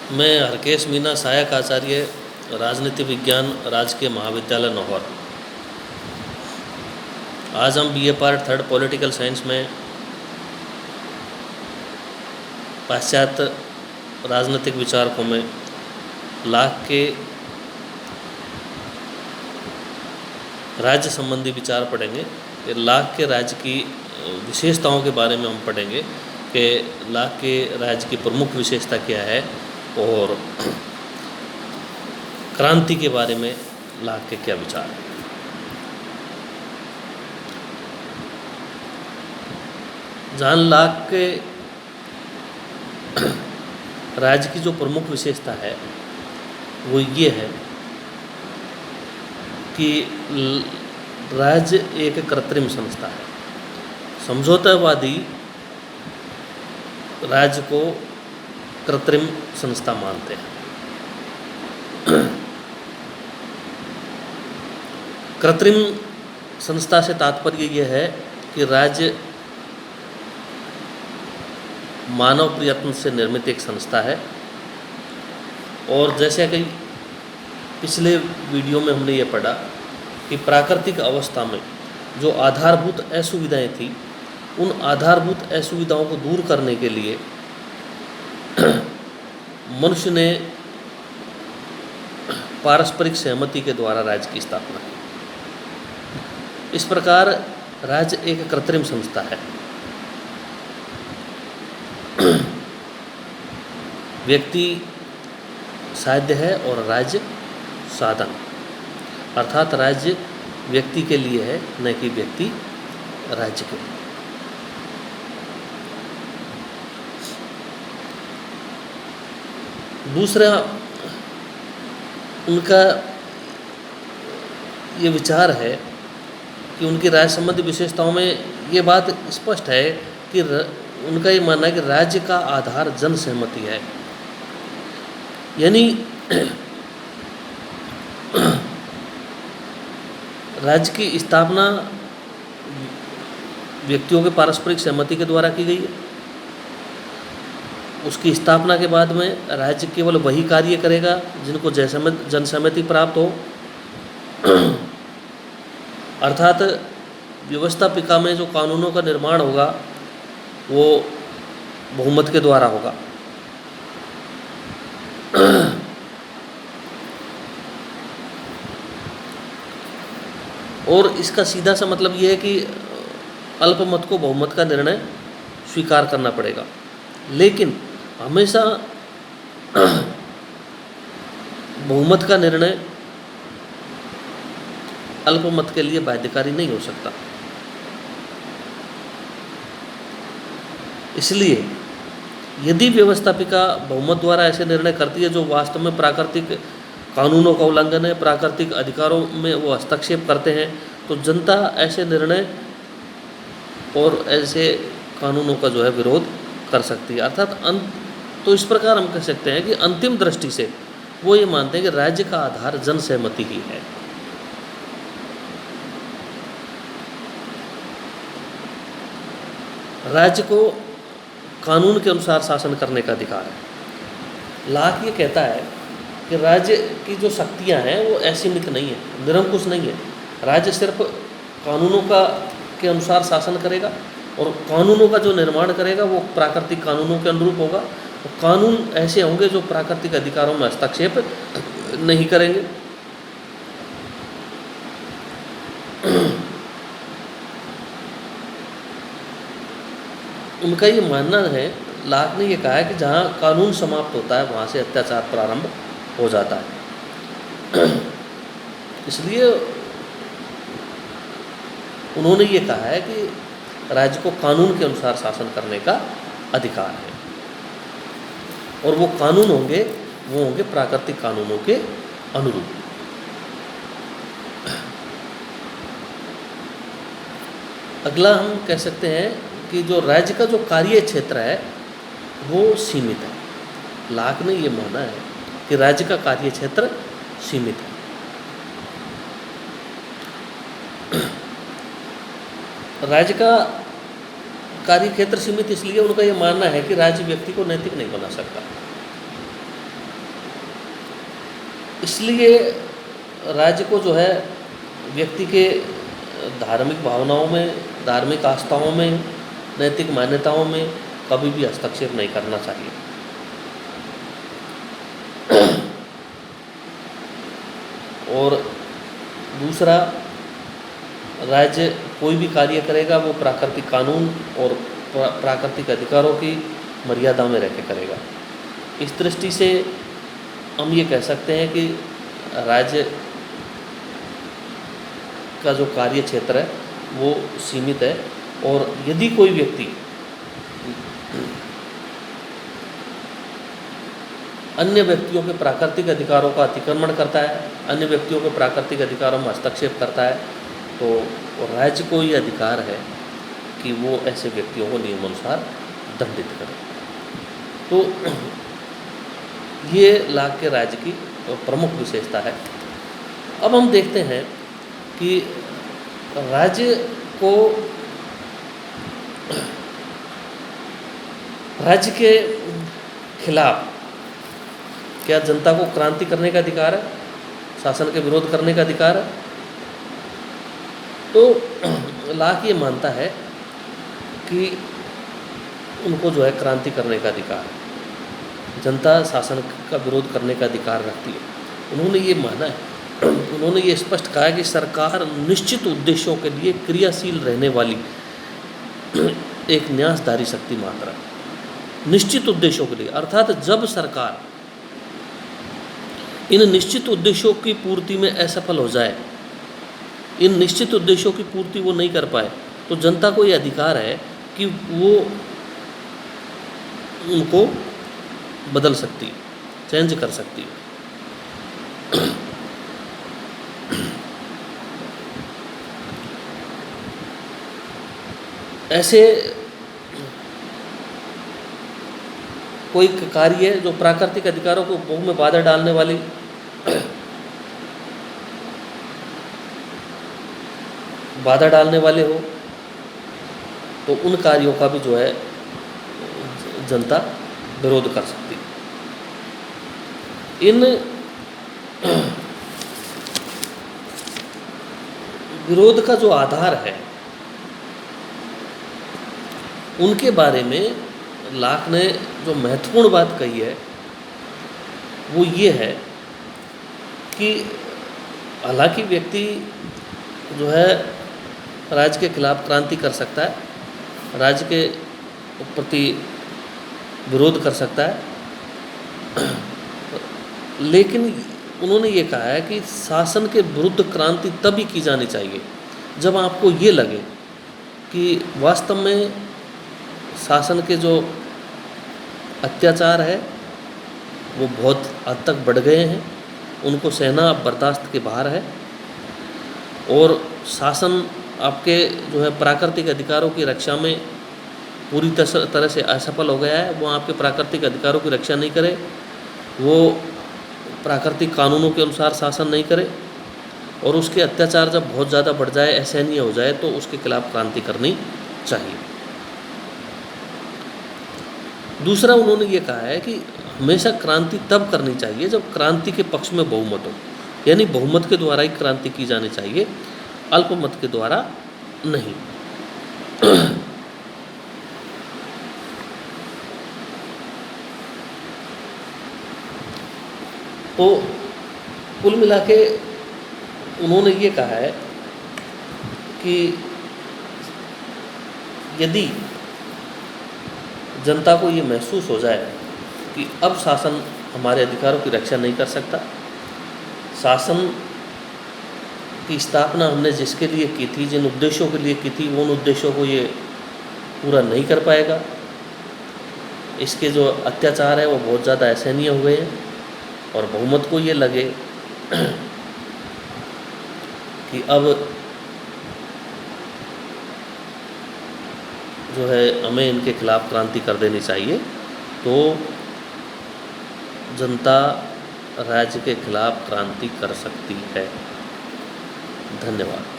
मैं हरकेश मीना, सहायक आचार्य राजनीति विज्ञान, राजकीय महाविद्यालय नौहर। आज हम बीए पार्ट 3 पॉलिटिकल साइंस में पाश्चात्य राजनीतिक विचारकों में लाक के राज्य संबंधी विचार पढ़ेंगे। लाक के राज्य की विशेषताओं के बारे में हम पढ़ेंगे कि लाक के राज्य की प्रमुख विशेषता क्या है और क्रांति के बारे में लाक के क्या विचार हैं। जहाँ लाक के राज्य की जो प्रमुख विशेषता है वो ये है कि राज्य एक कृत्रिम संस्था है। समझौतावादी राज्य को कृत्रिम संस्था मानते हैं। कृत्रिम संस्था से तात्पर्य यह है कि राज्य मानव प्रयत्न से निर्मित एक संस्था है। और जैसे कि पिछले वीडियो में हमने ये पढ़ा कि प्राकृतिक अवस्था में जो आधारभूत असुविधाएं थी, उन आधारभूत असुविधाओं को दूर करने के लिए मनुष्य ने पारस्परिक सहमति के द्वारा राज्य की स्थापना की। इस प्रकार राज्य एक कृत्रिम संस्था है। व्यक्ति साध्य है और राज्य साधन, अर्थात राज्य व्यक्ति के लिए है, न कि व्यक्ति राज्य के लिए। दूसरा उनका ये विचार है कि उनकी राज्य संबंधी विशेषताओं में ये बात स्पष्ट है कि उनका ये मानना है कि राज्य का आधार जन सहमति है। यानी राज्य की स्थापना व्यक्तियों के पारस्परिक सहमति के द्वारा की गई है। उसकी स्थापना के बाद में राज्य केवल वही कार्य करेगा जिनको जन सहमति प्राप्त हो, अर्थात व्यवस्थापिका में जो कानूनों का निर्माण होगा वो बहुमत के द्वारा होगा। और इसका सीधा सा मतलब ये है कि अल्पमत को बहुमत का निर्णय स्वीकार करना पड़ेगा, लेकिन हमेशा बहुमत का निर्णय अल्पमत के लिए बाध्यकारी नहीं हो सकता। इसलिए यदि व्यवस्थापिका बहुमत द्वारा ऐसे निर्णय करती है जो वास्तव में प्राकृतिक कानूनों का उल्लंघन है, प्राकृतिक अधिकारों में वो हस्तक्षेप करते हैं, तो जनता ऐसे निर्णय और ऐसे कानूनों का जो है विरोध कर सकती है। अर्थात तो इस प्रकार हम कह सकते हैं कि अंतिम दृष्टि से वो ये मानते हैं कि राज्य का आधार जन सहमति ही है। राज्य को कानून के अनुसार शासन करने का अधिकार है। लाक ये कहता है कि राज्य की जो शक्तियां हैं वो असीमित नहीं है, निरंकुश नहीं है। राज्य सिर्फ कानूनों के अनुसार शासन करेगा और कानूनों का जो निर्माण करेगा वो प्राकृतिक कानूनों के अनुरूप होगा। और कानून ऐसे होंगे जो प्राकृतिक अधिकारों में हस्तक्षेप नहीं करेंगे। उनका ये मानना है, लाक ने ये कहा है कि जहाँ कानून समाप्त होता है वहाँ से अत्याचार प्रारंभ हो जाता है। इसलिए उन्होंने ये कहा है कि राज्य को कानून के अनुसार शासन करने का अधिकार है और वो कानून होंगे प्राकृतिक कानूनों के अनुरूप। अगला हम कह सकते हैं कि जो राज्य का जो कार्य क्षेत्र है वो सीमित है। लाक ने ये माना है कि राज्य का कार्य क्षेत्र सीमित है। राज्य का कार्य क्षेत्र सीमित इसलिए उनका ये मानना है कि राज्य व्यक्ति को नैतिक नहीं बना सकता। इसलिए राज्य को जो है व्यक्ति के धार्मिक भावनाओं में, धार्मिक आस्थाओं में, नैतिक मान्यताओं में कभी भी हस्तक्षेप नहीं करना चाहिए। और दूसरा, राज्य कोई भी कार्य करेगा वो प्राकृतिक कानून और प्राकृतिक अधिकारों की मर्यादा में रह के करेगा। इस दृष्टि से हम ये कह सकते हैं कि राज्य का जो कार्य क्षेत्र है वो सीमित है, और यदि कोई व्यक्ति अन्य व्यक्तियों के प्राकृतिक अधिकारों का अतिक्रमण करता है, अन्य व्यक्तियों के प्राकृतिक अधिकारों में हस्तक्षेप करता है, तो राज्य को ये अधिकार है कि वो ऐसे व्यक्तियों को नियमानुसार दंडित करे। तो ये लाग के राज्य की प्रमुख विशेषता है। अब हम देखते हैं कि राज्य के खिलाफ क्या जनता को क्रांति करने का अधिकार है, शासन के विरोध करने का अधिकार है? तो लाख ये मानता है कि उनको जो है क्रांति करने का अधिकार है, जनता शासन का विरोध करने का अधिकार रखती है। उन्होंने ये माना है, उन्होंने ये स्पष्ट कहा है कि सरकार निश्चित उद्देश्यों के लिए क्रियाशील रहने वाली एक न्यासधारी शक्ति मात्र है। निश्चित उद्देश्यों के लिए, अर्थात जब सरकार इन निश्चित उद्देश्यों की पूर्ति में असफल हो जाए, इन निश्चित उद्देश्यों की पूर्ति वो नहीं कर पाए, तो जनता को ये अधिकार है कि वो उनको बदल सकती है, चेंज कर सकती है। ऐसे कोई कार्य जो प्राकृतिक अधिकारों को उपभोग में बाधा डालने वाली बाधा डालने वाले हो, तो उन कार्यों का भी जो है जनता विरोध कर सकती है। इन विरोध का जो आधार है, उनके बारे में लाख ने जो महत्वपूर्ण बात कही है वो ये है कि हालांकि व्यक्ति जो है राज्य के खिलाफ क्रांति कर सकता है, राज्य के प्रति विरोध कर सकता है, लेकिन उन्होंने ये कहा है कि शासन के विरुद्ध क्रांति तभी की जानी चाहिए जब आपको ये लगे कि वास्तव में शासन के जो अत्याचार है वो बहुत हद तक बढ़ गए हैं, उनको सहना बर्दाश्त के बाहर है, और शासन आपके जो है प्राकृतिक अधिकारों की रक्षा में पूरी तरह से असफल हो गया है। वो आपके प्राकृतिक अधिकारों की रक्षा नहीं करे, वो प्राकृतिक कानूनों के अनुसार शासन नहीं करे, और उसके अत्याचार जब बहुत ज़्यादा बढ़ जाए, असहनीय हो जाए, तो उसके खिलाफ क्रांति करनी चाहिए। दूसरा, उन्होंने ये कहा है कि हमेशा क्रांति तब करनी चाहिए जब क्रांति के पक्ष में बहुमत हो, यानी बहुमत के द्वारा ही क्रांति की जानी चाहिए, अल्पमत के द्वारा नहीं। तो कुल मिला के उन्होंने ये कहा है कि यदि जनता को ये महसूस हो जाए कि अब शासन हमारे अधिकारों की रक्षा नहीं कर सकता, शासन की स्थापना हमने जिसके लिए की थी, जिन उद्देश्यों के लिए की थी, उन उद्देश्यों को ये पूरा नहीं कर पाएगा, इसके जो अत्याचार है वो बहुत ज़्यादा असहनीय हो गए हैं, और बहुमत को ये लगे कि अब जो है हमें इनके खिलाफ क्रांति कर देनी चाहिए, तो जनता राज्य के खिलाफ क्रांति कर सकती है। धन्यवाद।